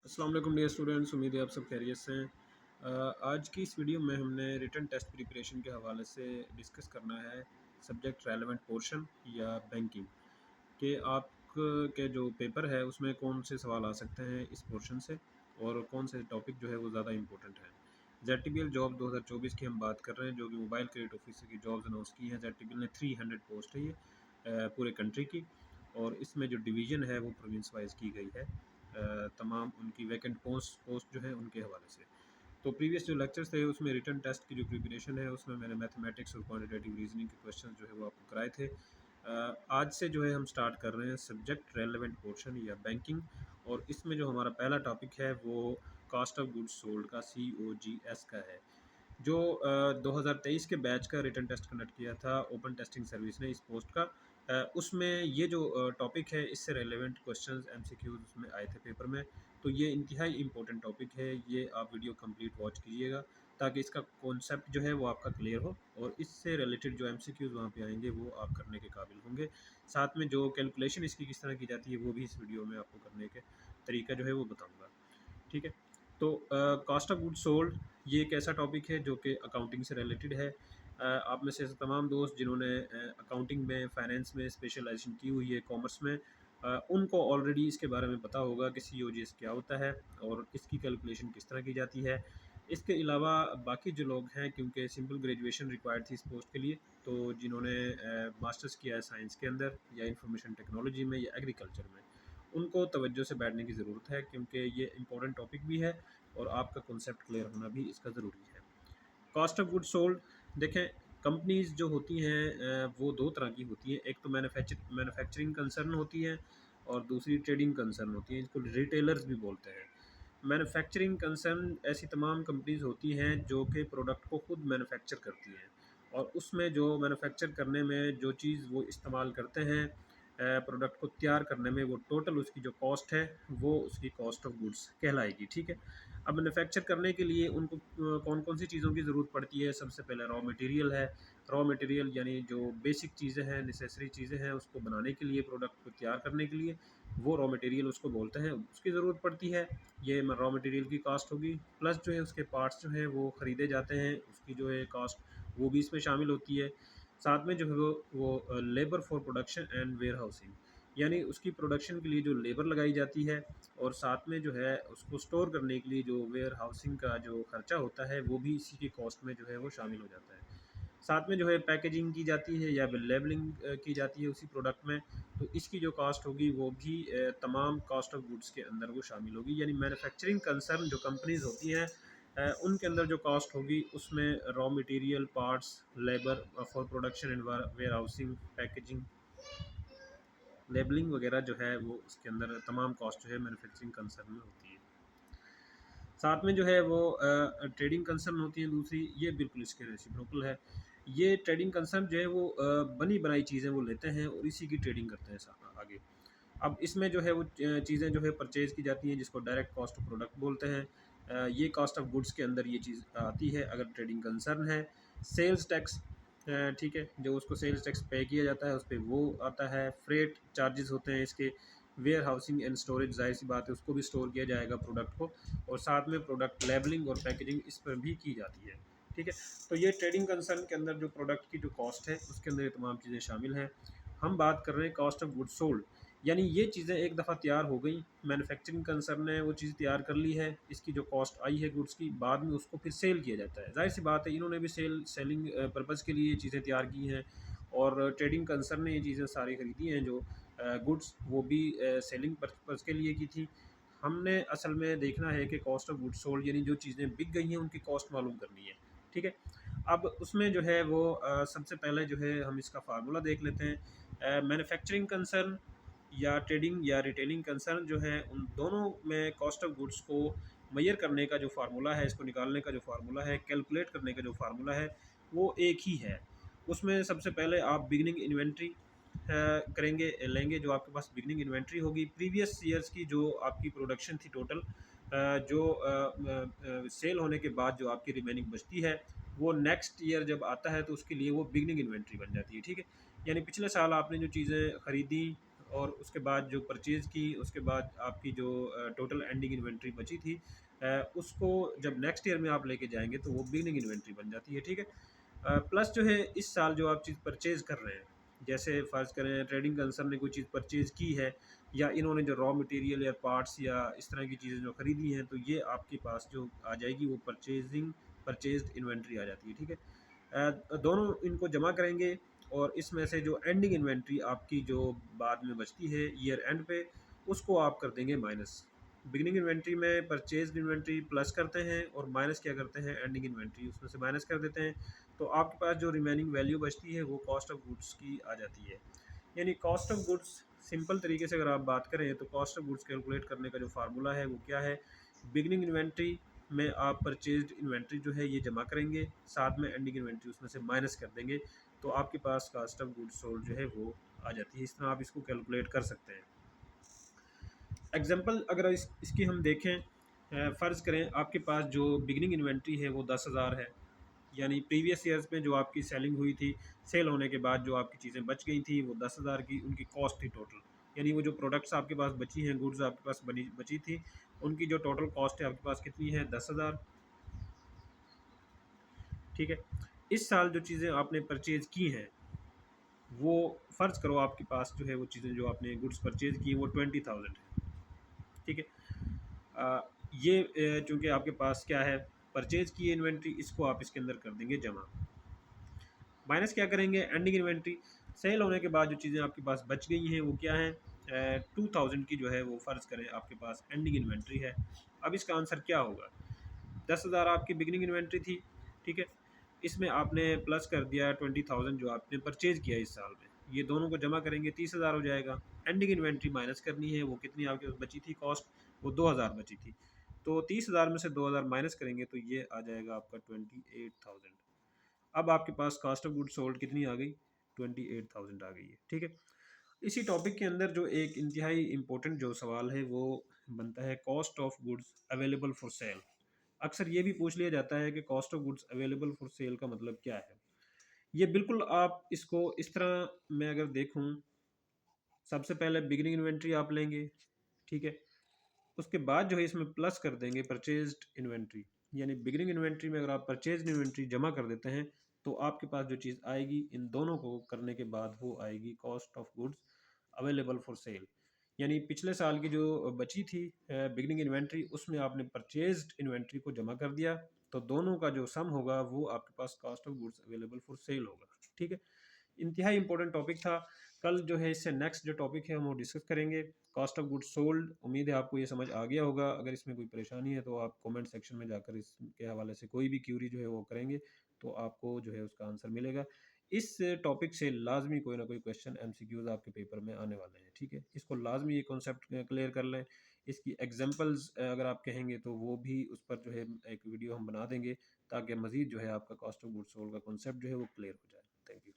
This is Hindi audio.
अस्सलाम वालेकुम डियर स्टूडेंट्स, उम्मीद है आप सब खैरियत से हैं। आज की इस वीडियो में हमने रिटन टेस्ट प्रिपरेशन के हवाले से डिस्कस करना है सब्जेक्ट रेलेवेंट पोर्शन या बैंकिंग के आप के जो पेपर है उसमें कौन से सवाल आ सकते हैं इस पोर्शन से और कौन से टॉपिक जो है वो ज़्यादा इंपॉर्टेंट है। जेड जॉब 2024 की हम बात कर रहे हैं जो कि मोबाइल क्रेडिट ऑफिसर की जॉब्स अनाउंस की हैं। जेड ने 300 पोस्ट है ये पूरे कंट्री की, और इसमें जो डिवीज़न है वो प्रोविंस वाइज की गई है तमाम उनकी वैकेंट पोस्ट पोस्ट जो है उनके हवाले से। तो प्रीवियस जो लेक्चर्स थे उसमें रिटन टेस्ट की जो प्रिपरेशन है उसमें मैंने मैथमेटिक्स और क्वांटिटेटिव रीजनिंग के क्वेश्चन जो है वो आपको कराए थे। आज से जो है हम स्टार्ट कर रहे हैं सब्जेक्ट रेलेवेंट पोर्शन या बैंकिंग, और इसमें जो हमारा पहला टॉपिक है वो कॉस्ट ऑफ गुड्स सोल्ड का COGS का है, जो 2023 के बैच का रिटन टेस्ट कंडक्ट किया था ओपन टेस्टिंग सर्विस ने इस पोस्ट का। उसमें ये जो टॉपिक है इससे रेलेवेंट क्वेश्चंस MCQs उसमें आए थे पेपर में। तो ये इंतहाई इंपॉर्टेंट टॉपिक है, ये आप वीडियो कंप्लीट वॉच कीजिएगा ताकि इसका कॉन्सेप्ट जो है वो आपका क्लियर हो, और इससे रिलेटेड जो MCQs वहाँ पे आएंगे वो आप करने के काबिल होंगे। साथ में जो कैलकुलेशन इसकी किस तरह की जाती है वो भी इस वीडियो में आपको करने के तरीका जो है वो बताऊँगा। ठीक है। तो कॉस्ट ऑफ गुड्स सोल्ड ये एक ऐसा टॉपिक है जो कि अकाउंटिंग से रिलेटेड है। आप में से ऐसे तमाम दोस्त जिन्होंने अकाउंटिंग में, फाइनेंस में स्पेशलाइजेशन की हुई है, कॉमर्स में, उनको ऑलरेडी इसके बारे में पता होगा कि COGS क्या होता है और इसकी कैलकुलेशन किस तरह की जाती है। इसके अलावा बाकी जो लोग हैं, क्योंकि सिंपल ग्रेजुएशन रिक्वायर्ड थी इस पोस्ट के लिए, तो जिन्होंने मास्टर्स किया है साइंस के अंदर या इंफॉर्मेशन टेक्नोलॉजी में या एग्रीकल्चर में, उनको तवज्जो से बैठने की ज़रूरत है क्योंकि ये इंपॉर्टेंट टॉपिक भी है और आपका कॉन्सेप्ट क्लियर होना भी इसका ज़रूरी है। कॉस्ट ऑफ गुड्स सोल्ड देखें, कंपनीज जो होती हैं वो दो तरह की होती हैं। एक तो मैन्युफैक्चरिंग कंसर्न होती है और दूसरी ट्रेडिंग कंसर्न होती है, इसको रिटेलर्स भी बोलते हैं। मैन्युफैक्चरिंग कंसर्न ऐसी तमाम कंपनीज होती हैं जो कि प्रोडक्ट को खुद मैन्युफैक्चर करती हैं, और उसमें जो मैन्युफैक्चर करने में जो चीज़ वो इस्तेमाल करते हैं प्रोडक्ट को तैयार करने में, वो टोटल उसकी जो कॉस्ट है वो उसकी कॉस्ट ऑफ गुड्स कहलाएगी। ठीक है। अब मैन्युफैक्चर करने के लिए उनको कौन कौन सी चीज़ों की ज़रूरत पड़ती है? सबसे पहले रॉ मटेरियल है। रॉ मटेरियल यानी जो बेसिक चीज़ें हैं, नेसेसरी चीज़ें हैं, उसको बनाने के लिए, प्रोडक्ट को तैयार करने के लिए, वो रॉ मटेरियल उसको बोलते हैं, उसकी ज़रूरत पड़ती है। ये रॉ मटेरियल की कास्ट होगी, प्लस जो है उसके पार्ट्स जो हैं वो ख़रीदे जाते हैं, उसकी जो है कास्ट वो भी इसमें शामिल होती है। साथ में जो है वो labour for production and warehousing, यानी उसकी प्रोडक्शन के लिए जो लेबर लगाई जाती है, और साथ में जो है उसको स्टोर करने के लिए जो वेयर हाउसिंग का जो खर्चा होता है वो भी इसी की कॉस्ट में जो है वो शामिल हो जाता है। साथ में जो है पैकेजिंग की जाती है या लेबलिंग की जाती है उसी प्रोडक्ट में, तो इसकी जो कास्ट होगी वो भी तमाम कास्ट ऑफ गुड्स के अंदर वो शामिल होगी। यानी मैन्युफैक्चरिंग कंसर्न जो कंपनीज होती हैं उनके अंदर जो कास्ट होगी उसमें raw material, parts, labour for production and warehousing, packaging, labelling वगैरह जो है वो उसके अंदर तमाम कॉस्ट जो है मैन्युफैक्चरिंग कंसर्न में होती है। साथ में जो है वो ट्रेडिंग कंसर्न होती है दूसरी, ये बिल्कुल इसके रेसिप्रोकल है। ये ट्रेडिंग कंसर्न जो है वो बनी बनाई चीज़ें वो लेते हैं और इसी की ट्रेडिंग करते हैं आगे। अब इसमें जो है वो चीज़ें जो है परचेज़ की जाती हैं जिसको डायरेक्ट कॉस्ट ऑफ प्रोडक्ट बोलते हैं। ये कॉस्ट ऑफ गुड्स के अंदर ये चीज़ आती है अगर ट्रेडिंग कंसर्न है। सेल्स टैक्स, ठीक है, जो उसको सेल्स टैक्स पे किया जाता है उस पे वो आता है। फ्रेट चार्जेस होते हैं इसके। वेयर हाउसिंग एंड स्टोरेज, जाहिर सी बात है उसको भी स्टोर किया जाएगा प्रोडक्ट को, और साथ में प्रोडक्ट लेबलिंग और पैकेजिंग इस पर भी की जाती है। ठीक है। तो ये ट्रेडिंग कंसर्न के अंदर जो प्रोडक्ट की जो कॉस्ट है उसके अंदर ये तमाम चीज़ें शामिल हैं। हम बात कर रहे हैं कॉस्ट ऑफ गुड्स सोल्ड, यानी ये चीज़ें एक दफ़ा तैयार हो गई, मैन्युफैक्चरिंग कंसर्न ने वो चीज़ तैयार कर ली है, इसकी जो कॉस्ट आई है गुड्स की, बाद में उसको फिर सेल किया जाता है। ज़ाहिर सी बात है इन्होंने भी सेलिंग पर्पज़ के लिए ये चीज़ें तैयार की हैं, और ट्रेडिंग कंसर्न ने ये चीज़ें सारी खरीदी हैं जो गुड्स, वो भी सेलिंग पर्पज़ के लिए की थी। हमने असल में देखना है कि कॉस्ट ऑफ गुड्स सोल्ड यानी जो चीज़ें बिक गई हैं उनकी कॉस्ट मालूम करनी है। ठीक है। अब उसमें जो है वो सबसे पहले जो है हम इसका फार्मूला देख लेते हैं। मैन्युफैक्चरिंग कंसर्न या ट्रेडिंग या रिटेलिंग कंसर्न जो है उन दोनों में कॉस्ट ऑफ गुड्स को मेजर करने का जो फार्मूला है, इसको निकालने का जो फार्मूला है, कैलकुलेट करने का जो फार्मूला है, वो एक ही है। उसमें सबसे पहले आप बिगनिंग इन्वेंट्री करेंगे, लेंगे, जो आपके पास बिगनिंग इन्वेंट्री होगी प्रीवियस ईयर्स की जो आपकी प्रोडक्शन थी टोटल, जो सेल होने के बाद जो आपकी रिमेनिंग बचती है वो नेक्स्ट ईयर जब आता है तो उसके लिए वो बिगनिंग इन्वेंट्री बन जाती है। ठीक है। यानी पिछले साल आपने जो चीज़ें खरीदी और उसके बाद जो परचेज़ की, उसके बाद आपकी जो टोटल एंडिंग इन्वेंट्री बची थी, उसको जब नेक्स्ट ईयर में आप लेके जाएँगे तो वो बिगिनिंग इन्वेंट्री बन जाती है, ठीक है? प्लस जो है इस साल जो आप चीज़ परचेज़ कर रहे हैं, जैसे फ़र्ज़ करें ट्रेडिंग कंसर्न ने कोई चीज़ परचेज़ की है, या इन्होंने जो रॉ मटेरियल या पार्ट्स या इस तरह की चीज़ें जो खरीदी हैं, तो ये आपके पास जो आ जाएगी वो परचेज़्ड इन्वेंट्री आ जाती है, ठीक है? दोनों इनको जमा करेंगे और इसमें से जो एंडिंग इन्वेंट्री आपकी जो बाद में बचती है ईयर एंड पे, उसको आप कर देंगे माइनस। बिगिनिंग इन्वेंट्री में परचेज़्ड इन्वेंट्री प्लस करते हैं और माइनस क्या करते हैं, एंडिंग इन्वेंट्री उसमें से माइनस कर देते हैं। तो आपके पास जो रिमेनिंग वैल्यू बचती है वो कॉस्ट ऑफ गुड्स की आ जाती है। यानी कॉस्ट ऑफ गुड्स, सिंपल तरीके से अगर आप बात करें तो कॉस्ट ऑफ गुड्स कैलकुलेट करने का जो फार्मूला है वो क्या है, बिगिनिंग इन्वेंट्री में आप परचेज्ड इन्वेंट्री जो है ये जमा करेंगे, साथ में एंडिंग इन्वेंट्री उसमें से माइनस कर देंगे, तो आपके पास कॉस्ट ऑफ गुड्स सोल्ड जो है वो आ जाती है। इस तरह आप इसको कैलकुलेट कर सकते हैं। एग्जांपल अगर इसकी हम देखें, फ़र्ज़ करें आपके पास जो बिगिनिंग इन्वेंट्री है वो 10,000 है, यानी प्रीवियस ईयर्स में जो आपकी सेलिंग हुई थी, सेल होने के बाद जो आपकी चीज़ें बच गई थी वो 10,000 की उनकी कॉस्ट थी टोटल। यानी वो जो प्रोडक्ट्स आपके पास बची हैं, गुड्स आपके पास बनी बची थी, उनकी जो टोटल कॉस्ट है आपके पास कितनी है, 10,000, ठीक है? इस साल जो चीज़ें आपने परचेज़ की हैं, वो फ़र्ज़ करो आपके पास जो है वो चीज़ें जो आपने गुड्स परचेज़ की वो 20,000 है, ठीक है? ये चूँकि आपके पास क्या है, परचेज़ की इन्वेंट्री, इसको आप इसके अंदर कर देंगे जमा। माइनस क्या करेंगे, एंडिंग इन्वेंट्री, सेल होने के बाद जो चीज़ें आपके पास बच गई हैं वो क्या है, 2000 की जो है वो फ़र्ज़ करें आपके पास एंडिंग इन्वेंट्री है। अब इसका आंसर क्या होगा, 10,000 आपकी बिगिनिंग इन्वेंट्री थी, ठीक है? इसमें आपने प्लस कर दिया 20,000 जो आपने परचेज़ किया इस साल में, ये दोनों को जमा करेंगे 30,000 हो जाएगा। एंडिंग इन्वेंट्री माइनस करनी है, वो कितनी आपके पास बची थी कॉस्ट, वो 2,000 बची थी। तो 30,000 में से 2,000 माइनस करेंगे तो ये आ जाएगा आपका 28,000। अब आपके पास कॉस्ट ऑफ गुड्स सोल्ड कितनी आ गई, 28,000 आ गई है, ठीक है? इसी टॉपिक के अंदर जो एक इंतहाई इम्पोर्टेंट जो सवाल है वो बनता है, cost of goods available for cell. अक्सर ये भी पूछ लिया जाता है कि cost of goods available for cell का मतलब क्या है। ये बिल्कुल आप इसको इस तरह मैं अगर देखूं, सबसे पहले बिगिनिंग इन्वेंट्री आप लेंगे, ठीक है? उसके बाद जो है इसमें प्लस कर देंगे परचेज्ड इन्वेंट्री, यानी बिगिनिंग इन्वेंट्री में अगर आप परचेज्ड इन्वेंट्री जमा कर देते हैं तो आपके पास जो चीज़ आएगी, इन दोनों को करने के बाद वो आएगी cost of goods available for cell. यानी पिछले साल की जो बची थी बिगिनिंग इन्वेंट्री, उसमें आपने परचेज्ड इन्वेंट्री को जमा कर दिया, तो दोनों का जो सम होगा वो आपके पास cost of goods available for sale होगा, ठीक है? इंतहाई इंपॉर्टेंट टॉपिक था। कल जो है इससे नेक्स्ट जो टॉपिक है हम वो डिस्कस करेंगे, कॉस्ट ऑफ गुड्स सोल्ड। उम्मीद है आपको ये समझ आ गया होगा। अगर इसमें कोई परेशानी है तो आप कमेंट सेक्शन में जाकर इसके हवाले से कोई भी क्यूरी जो है वो करेंगे, तो आपको जो है उसका आंसर मिलेगा। इस टॉपिक से लाजमी कोई ना कोई क्वेश्चन एमसीक्यूज आपके पेपर में आने वाले हैं, ठीक है? इसको लाजमी ये कॉन्सेप्ट क्लियर कर लें। इसकी एग्जांपल्स अगर आप कहेंगे तो वो भी उस पर जो है एक वीडियो हम बना देंगे, ताकि मज़ीद जो है आपका कॉस्ट ऑफ गुड्स सोल्ड का कॉन्सेप्ट जो है वो क्लियर हो जाए। Thank you.